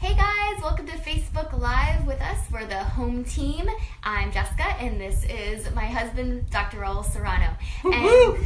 Hey guys, welcome to Facebook Live with us. We're the home team. I'm Jessica, and this is my husband, Dr. Raul Serrano. And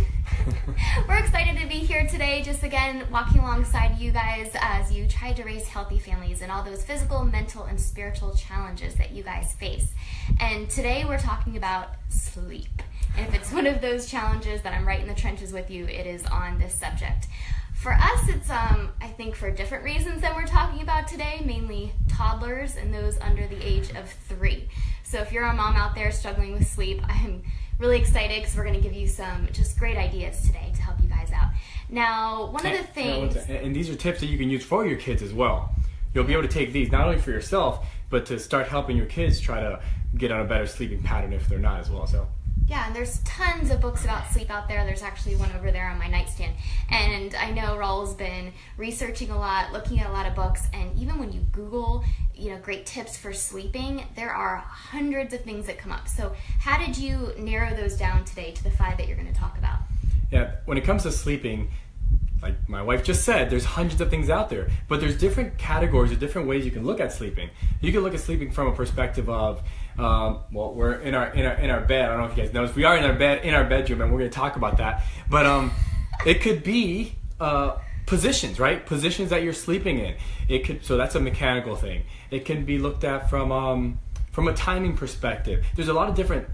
we're excited to be here today, just again, walking alongside you guys as you try to raise healthy families and all those physical, mental, and spiritual challenges that you guys face. And today we're talking about sleep. And if it's one of those challenges that I'm right in the trenches with you, it is on this subject. For us, it's, I think, for different reasons that we're talking about today, mainly toddlers and those under the age of 3. So if you're a mom out there struggling with sleep, I'm really excited because we're going to give you some just great ideas today to help you guys out. Now, one of the things... And these are tips that you can use for your kids as well. You'll be able to take these not only for yourself, but to start helping your kids try to get on a better sleeping pattern if they're not as well. So. Yeah, and there's tons of books about sleep out there. There's actually one over there on my nightstand. And I know Raul's been researching a lot, looking at a lot of books, and even when you Google, great tips for sleeping, there are hundreds of things that come up. So how did you narrow those down today to the 5 that you're going to talk about? Yeah, when it comes to sleeping, like my wife just said, there's hundreds of things out there, but there's different categories or different ways you can look at sleeping. You can look at sleeping from a perspective of, we're in our bed. I don't know if you guys noticed, we are in our bedroom, and we're going to talk about that. But it could be positions, right? Positions that you're sleeping in. So that's a mechanical thing. It can be looked at from a timing perspective. There's a lot of different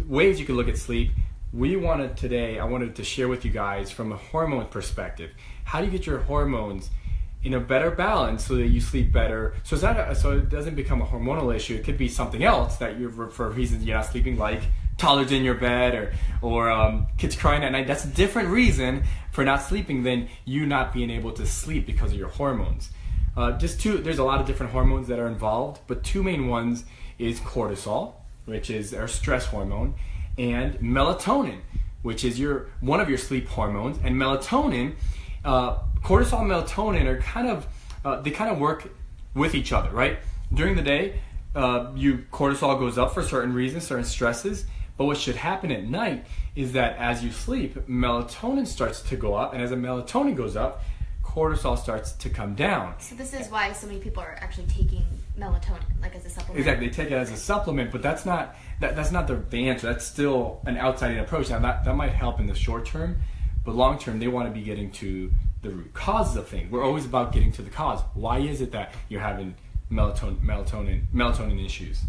ways you can look at sleep. I wanted to share with you guys from a hormone perspective. How do you get your hormones in a better balance so that you sleep better? So it doesn't become a hormonal issue. It could be something else that for reasons you're not sleeping, like toddlers in your bed or kids crying at night. That's a different reason for not sleeping than you not being able to sleep because of your hormones. There's a lot of different hormones that are involved, but 2 main ones is cortisol, which is our stress hormone, and melatonin, which is one of your sleep hormones. And melatonin, cortisol and melatonin are kind of work with each other, right? During the day, cortisol goes up for certain reasons, certain stresses. But what should happen at night is that as you sleep, melatonin starts to go up, and as the melatonin goes up, cortisol starts to come down. So this is why so many people are actually taking melatonin, like as a supplement. Exactly, they take it as a supplement, but that's not the answer. That's still an outside-in approach. Now that might help in the short term, but long term they want to be getting to the root causes of things. We're always about getting to the cause. Why is it that you're having melatonin issues?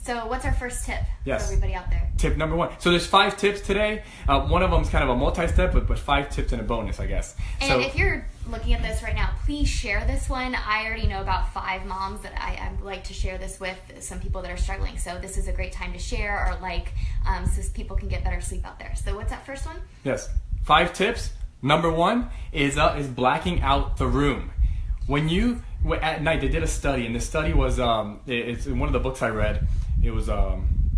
So what's our first tip for everybody out there? Tip number 1. So there's 5 tips today. One of them is kind of a multi-step, but 5 tips and a bonus, I guess. And if you're looking at this right now, please share this one. I already know about 5 moms that I like to share this with, some people that are struggling. So this is a great time to share or so people can get better sleep out there. So what's that first one? Yes. 5 tips. Number 1 is blacking out the room. At night, they did a study, and the study was it's in one of the books I read. It was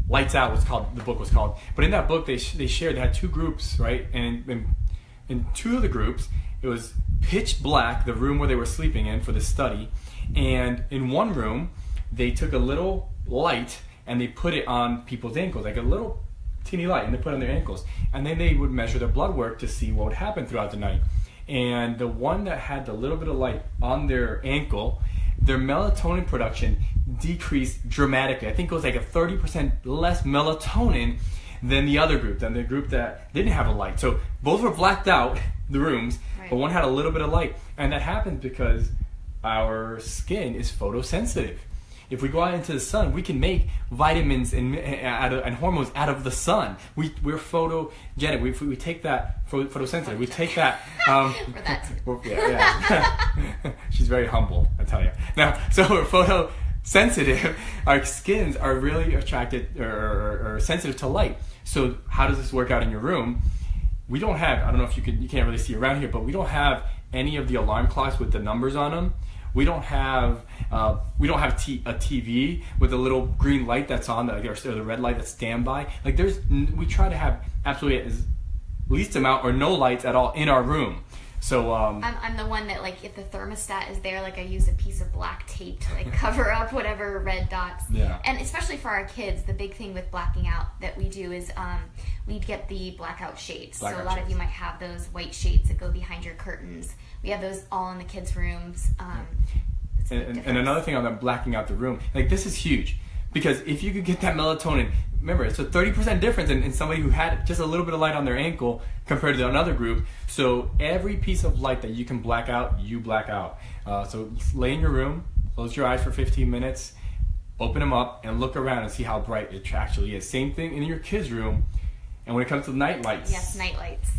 Lights Out. The book was called. But in that book, they had 2 groups, right? And in 2 of the groups, it was pitch black, the room where they were sleeping in for the study. And in one room, they took a little light and they put it on people's ankles, like a little teeny light, and they put it on their ankles. And then they would measure their blood work to see what would happen throughout the night. And the one that had the little bit of light on their ankle, their melatonin production decreased dramatically. I think it was like a 30% less melatonin than the other group, than the group that didn't have a light. So both were blacked out, the rooms, right, but one had a little bit of light. And that happens because our skin is photosensitive. If we go out into the sun, we can make vitamins and hormones out of the sun. We're photogenic. We take that photosensitive. We take that. She's very humble, I tell you. Now, so we're photosensitive. Our skins are really attracted or sensitive to light. So how does this work out in your room? We don't have. I don't know if you can't really see around here, but we don't have any of the alarm clocks with the numbers on them. We don't have a TV with a little green light that's on, or the red light that's standby. We try to have absolutely as least amount or no lights at all in our room. So I'm the one that, if the thermostat is there, I use a piece of black tape to cover up whatever red dots. Yeah. And especially for our kids, the big thing with blacking out that we do is we get the blackout shades. So a lot of you might have those white shades that go behind your curtains. We have those all in the kids' rooms. And another thing on that blacking out the room, like this is huge, because if you could get that melatonin, remember it's a 30% difference in somebody who had just a little bit of light on their ankle compared to another group. So every piece of light that you can black out, you black out. So lay in your room, close your eyes for 15 minutes, open them up, and look around and see how bright it actually is. Same thing in your kids' room. And when it comes to night lights. Yes, night lights.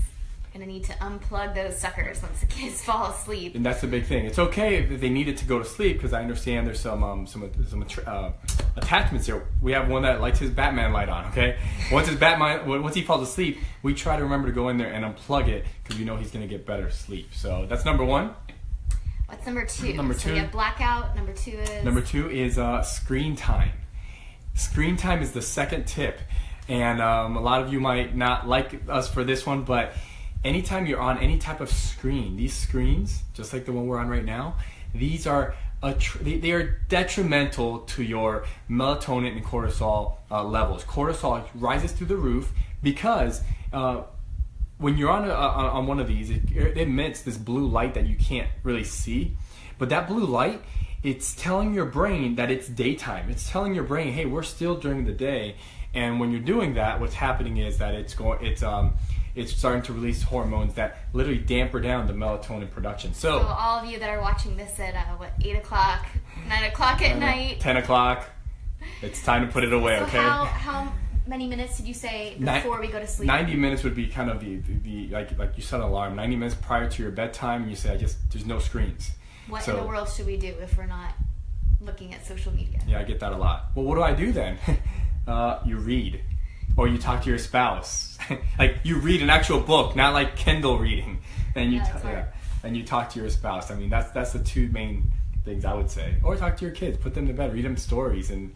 Gonna need to unplug those suckers once the kids fall asleep. And that's the big thing. It's okay if they needed to go to sleep, because I understand there's some attachments here. We have one that lights his Batman light on. Okay, once he falls asleep, we try to remember to go in there and unplug it, because we know he's gonna get better sleep. So that's number one. What's number two? Number two. So we have blackout. Number two is screen time. Screen time is the second tip, and a lot of you might not like us for this one, but anytime you're on any type of screen, these screens, just like the one we're on right now, these are they are detrimental to your melatonin and cortisol levels. Cortisol rises through the roof because when you're on one of these, it emits this blue light that you can't really see. But that blue light, it's telling your brain that it's daytime. It's telling your brain, hey, we're still during the day. And when you're doing that, what's happening is that it's starting to release hormones that literally damper down the melatonin production. So all of you that are watching this at 8 o'clock, 9 o'clock at night, 10 o'clock, it's time to put it away. So okay. How many minutes did you say before we go to sleep? 90 minutes would be kind of the like you set an alarm. 90 minutes prior to your bedtime, and you say, there's no screens. What in the world should we do if we're not looking at social media? Yeah, I get that a lot. Well, what do I do then? You read. Or you talk to your spouse. Like you read an actual book, not like Kindle reading. And you talk to your spouse. I mean, that's the two main things I would say. Or talk to your kids, put them to bed, read them stories, and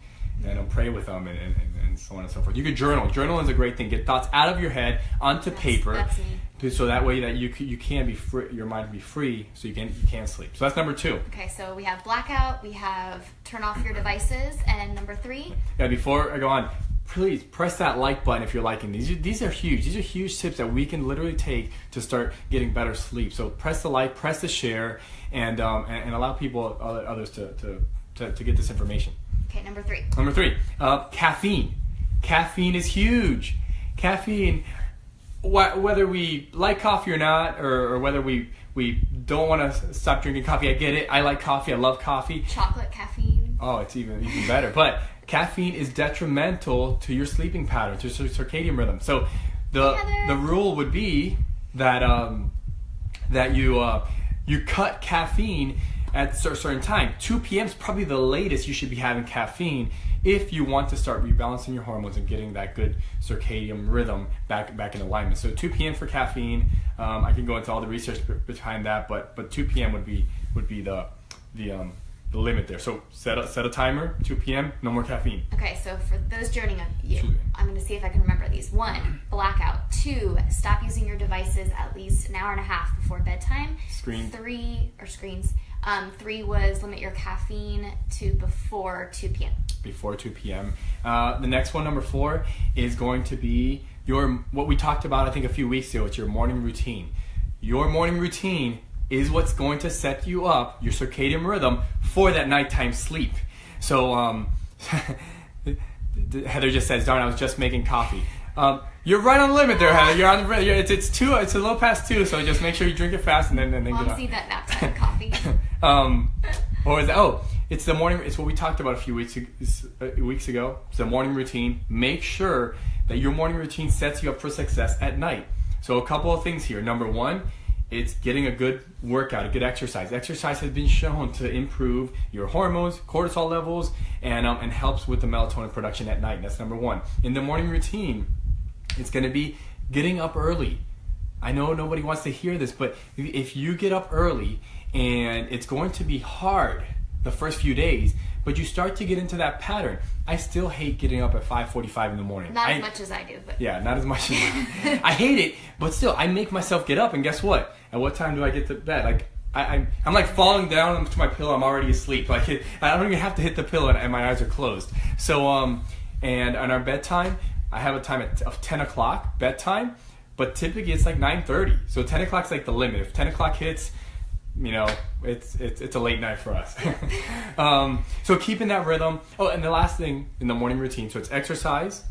pray with them, and so on and so forth. You could journal. Journal is a great thing. Get thoughts out of your head onto paper. That's me. So that way that you can be free, your mind can be free, so you can sleep. So that's number two. Okay, so we have blackout, we have turn off your devices, and number three. Yeah, before I go on, please press that like button if you're liking these. These are huge. These are huge tips that we can literally take to start getting better sleep. So press the like, press the share, and allow people, others to get this information. Okay, number three. Number three, caffeine. Caffeine is huge. Caffeine, whether we like coffee or not, or whether we don't want to stop drinking coffee, I get it. I like coffee. I love coffee. Chocolate caffeine. Oh, it's even better. But caffeine is detrimental to your sleeping pattern, to your circadian rhythm. So the rule would be that you cut caffeine at a certain time. 2 p.m. is probably the latest you should be having caffeine if you want to start rebalancing your hormones and getting that good circadian rhythm back in alignment. So 2 p.m. for caffeine. I can go into all the research behind that, but 2 p.m. would be the limit there. So set a timer. 2 p.m. No more caffeine. Okay, so for those joining you, I'm going to see if I can remember these. 1, blackout. 2, stop using your devices at least an hour and a half before bedtime. Screens. 3 was limit your caffeine to before 2 p.m. Before 2 p.m. The next one, number 4, is going to be what we talked about, I think, a few weeks ago. It's your morning routine. Your morning routine is what's going to set you up, your circadian rhythm, for that nighttime sleep. So Heather just says, darn, I was just making coffee. You're right on the limit there, Heather. You're on the it's a little past 2, so just make sure you drink it fast and then get on. See that nap time coffee. What was that? Oh, it's the morning. It's what we talked about a few weeks ago. It's the morning routine. Make sure that your morning routine sets you up for success at night. So a couple of things here. Number 1, it's getting a good workout, a good exercise. Exercise has been shown to improve your hormones, cortisol levels, and helps with the melatonin production at night. That's number 1. In the morning routine, it's going to be getting up early. I know nobody wants to hear this, but if you get up early, and it's going to be hard the first few days, but you start to get into that pattern. I still hate getting up at 5:45 in the morning. Not as much as I do, but yeah, not as much as I hate it, but still, I make myself get up, and guess what? At what time do I get to bed? Like I'm like falling down to my pillow. I'm already asleep. Like I don't even have to hit the pillow, and my eyes are closed. So and on our bedtime, I have a time of 10 o'clock bedtime, but typically it's like 9:30. So 10 o'clock is like the limit. If 10 o'clock hits, it's a late night for us. So keeping that rhythm. Oh, and the last thing in the morning routine. So it's exercise.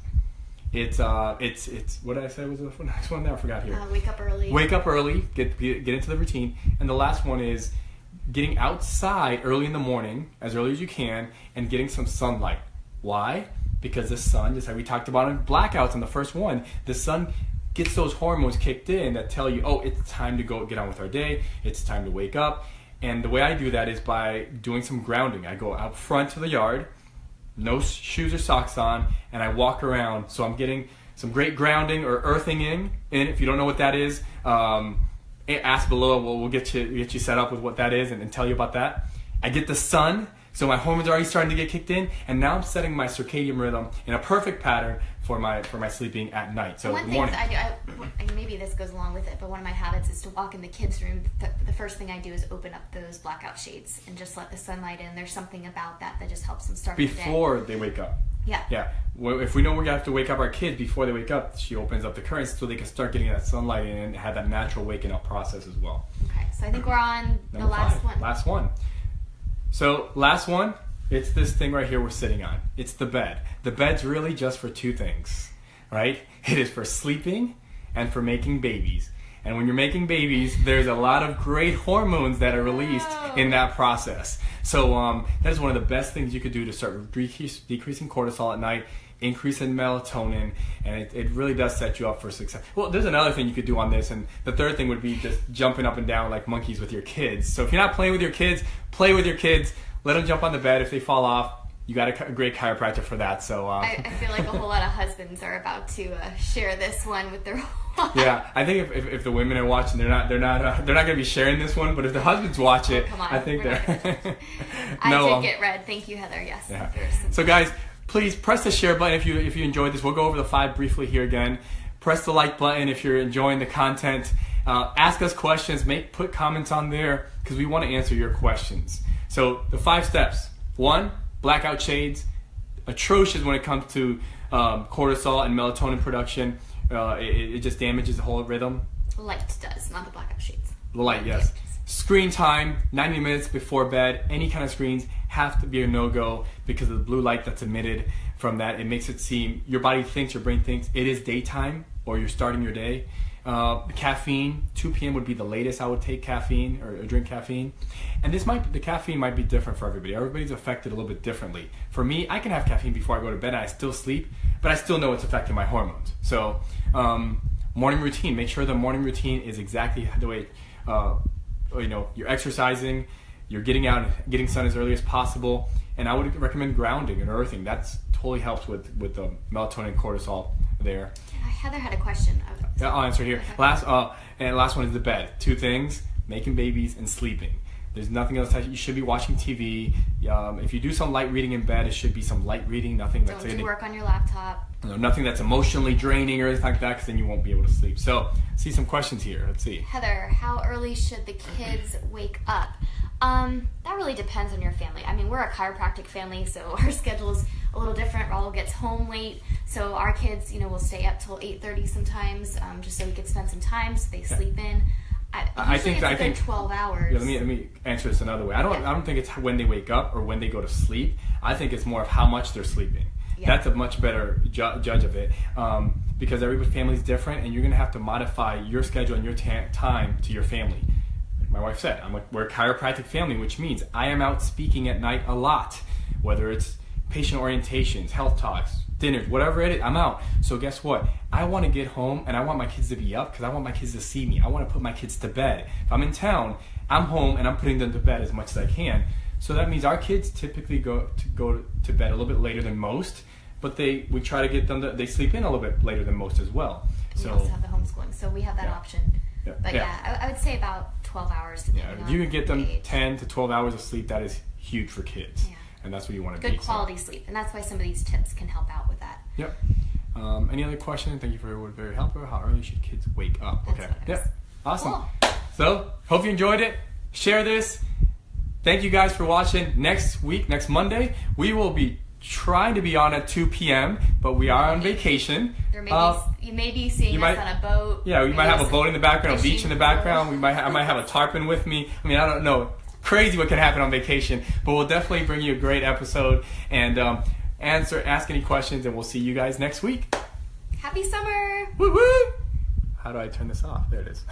It's what did I say was the next one? I forgot here. Wake up early. Wake up early. Get into the routine. And the last one is getting outside early in the morning, as early as you can, and getting some sunlight. Why? Because the sun, just like we talked about in blackouts on the first one, the sun gets those hormones kicked in that tell you, oh, it's time to go get on with our day. It's time to wake up. And the way I do that is by doing some grounding. I go out front to the yard, no shoes or socks on, and I walk around. So I'm getting some great grounding or earthing in. And if you don't know what that is, ask below. We'll get you set up with what that is and tell you about that. I get the sun. So my hormones are already starting to get kicked in, and now I'm setting my circadian rhythm in a perfect pattern for my sleeping at night. So one thing I do, maybe this goes along with it, but one of my habits is to walk in the kids' room. The first thing I do is open up those blackout shades and just let the sunlight in. There's something about that just helps them start before they wake up. Yeah. Yeah. Well, if we know we're gonna have to wake up our kids before they wake up, she opens up the curtains so they can start getting that sunlight in and have that natural waking up process as well. Okay. So I think we're on the last one. Last one. So last one, it's this thing right here we're sitting on. It's the bed. The bed's really just for two things, right? It is for sleeping and for making babies. And when you're making babies, there's a lot of great hormones that are released in that process. So that is one of the best things you could do to start decreasing cortisol at night, increasing melatonin, and it really does set you up for success. Well, there's another thing you could do on this, and the third thing would be just jumping up and down like monkeys with your kids. So if you're not playing with your kids, play with your kids. Let them jump on the bed. If they fall off, you got a great chiropractor for that. So I feel like a whole lot of husbands are about to share this one with their wives. Yeah, I think if the women are watching, they're not going to be sharing this one. But if the husbands watch it, come on, I think they're. I did get red. Thank you, Heather. Yes. Yeah. So guys, please press the share button if you enjoyed this. We'll go over the 5 briefly here again. Press the like button if you're enjoying the content. Ask us questions. Put comments on there because we want to answer your questions. So the 5 steps. 1, blackout shades. Atrocious when it comes to cortisol and melatonin production. It just damages the whole rhythm. Light does, not the blackout shades. The light, yes. Screen time, 90 minutes before bed. Any kind of screens have to be a no-go because of the blue light that's emitted from that. It makes it seem, your body thinks, your brain thinks it is daytime or you're starting your day. Caffeine, 2 p.m. would be the latest I would take caffeine or drink caffeine. And the caffeine might be different for everybody. Everybody's affected a little bit differently. For me, I can have caffeine before I go to bed and I still sleep, but I still know it's affecting my hormones. So morning routine, make sure the morning routine is exactly the way, you're exercising, you're getting out and getting sun as early as possible. And I would recommend grounding and earthing. That totally helps with the melatonin and cortisol there. Heather had a question. Yeah, I'll answer here. Last one is the bed. 2 things: making babies and sleeping. There's nothing else. You should be watching TV. If you do some light reading in bed, it should be some light reading. Nothing that's Don't do work on your laptop. Nothing that's emotionally draining or anything like that, because then you won't be able to sleep. So, see some questions here. Let's see. Heather, how early should the kids wake up? That really depends on your family. I mean, we're a chiropractic family, so our schedule's a little different. Raul gets home late, so our kids, will stay up till 8:30 sometimes, just so we could spend some time, so they sleep in. I think 12 hours. Yeah, let me answer this another way. I don't think it's when they wake up or when they go to sleep. I think it's more of how much they're sleeping. Yeah. That's a much better judge of it, because every family is different, and you're going to have to modify your schedule and your time to your family. Like my wife said, we're a chiropractic family, which means I am out speaking at night a lot, whether it's patient orientations, health talks, dinners, whatever it is, I'm out. So guess what? I want to get home and I want my kids to be up because I want my kids to see me. I want to put my kids to bed. If I'm in town, I'm home and I'm putting them to bed as much as I can. So that means our kids typically go to bed a little bit later than most, but we try to get them they sleep in a little bit later than most as well. We also have the homeschooling, so we have that option. Yeah. But I would say about 12 hours. Yeah, if you can get them 10 to 12 hours of sleep, that is huge for kids. Yeah. And that's what you want to be. Good quality sleep. And that's why some of these tips can help out with that. Yep. Any other questions? Thank you for what very helpful. How early should kids wake up? That's okay. Yep. Awesome. Cool. So, hope you enjoyed it. Share this. Thank you guys for watching. Next week, next Monday, we will be trying to be on at 2 p.m., but we are on vacation. There may you may be seeing us on a boat. Yeah, we might have a boat in the background, a beach in the background. I might have a tarpon with me. I mean, I don't know. Crazy what can happen on vacation, but we'll definitely bring you a great episode and ask any questions, and we'll see you guys next week. Happy summer! Woo woo! How do I turn this off? There it is.